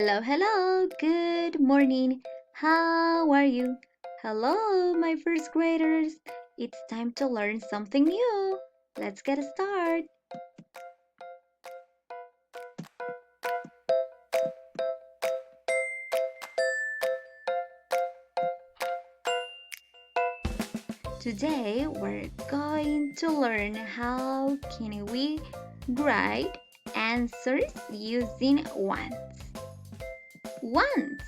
Hello, hello, good morning. How are you? Hello, my first graders. It's time to learn something new. Let's get started. Today we're going to learn how can we write answers using once. Once.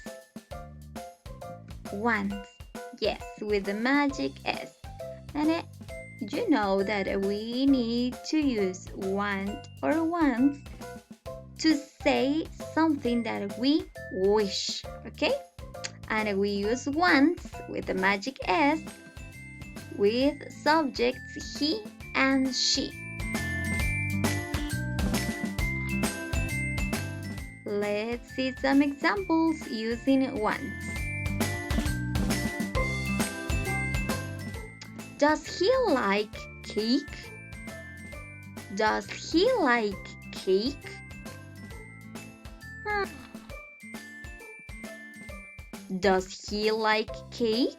Once. Yes, with the magic S. And you know that we need to use want or once to say something that we wish, okay? And we use once with the magic S with subjects he and she. Let's see some examples using once. Does he like cake? Does he like cake? Does he like cake?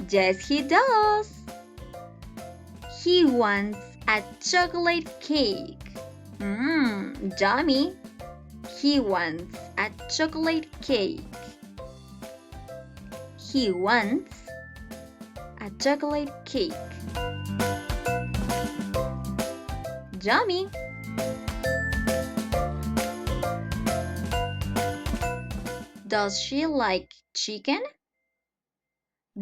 Yes, he does. He wants a chocolate cake. Yummy. He wants a chocolate cake. He wants a chocolate cake. Yummy. Does she like chicken?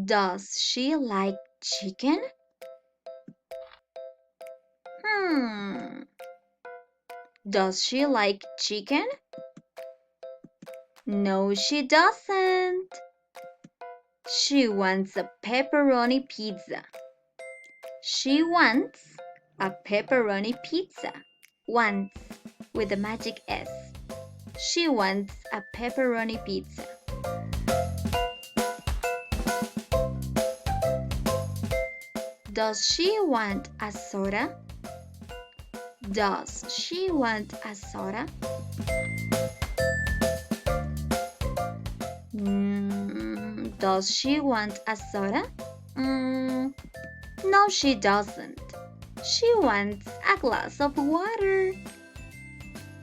Does she like chicken? Does she like chicken? No, she doesn't. She wants a pepperoni pizza. She wants a pepperoni pizza. Wants with the magic S. She wants a pepperoni pizza. Does she want a soda? Does she want a soda? Does she want a soda? No, she doesn't. She wants a glass of water.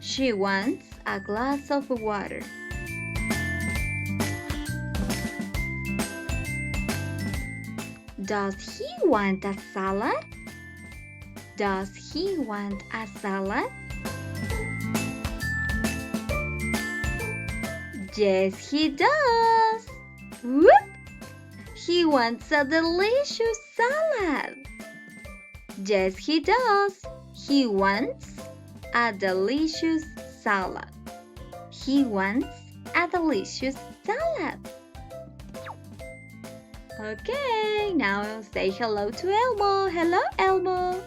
She wants a glass of water. Does he want a salad? Does he want a salad? Yes, he does. Whoop! He wants a delicious salad. Yes, he does. He wants a delicious salad. He wants a delicious salad. Okay, now say hello to Elmo. Hello, Elmo.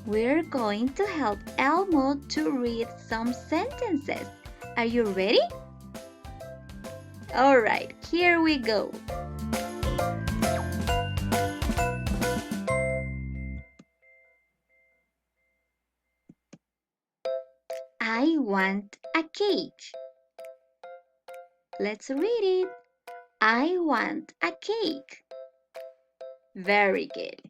We're going to help Elmo to read some sentences. Are you ready? Alright, here we go. I want a cake. Let's read it. I want a cake. Very good.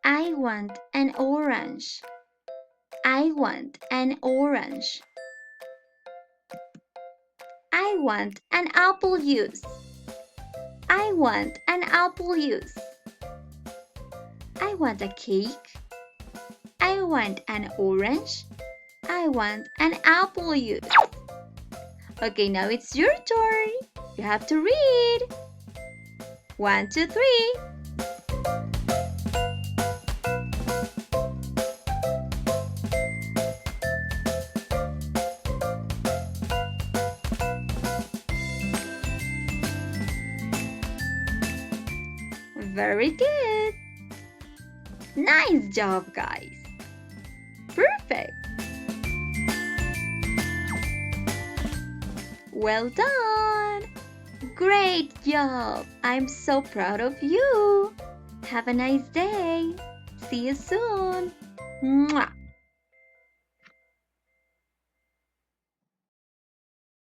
I want an orange. I want an orange. I want an apple juice. I want an apple juice. I want a cake. I want an orange. I want an apple juice. Okay, now it's your turn. You have to read. 1, 2, 3. Very good. Nice job, guys. Perfect. Well done. Great job. I'm so proud of you. Have a nice day. See you soon. Mwah.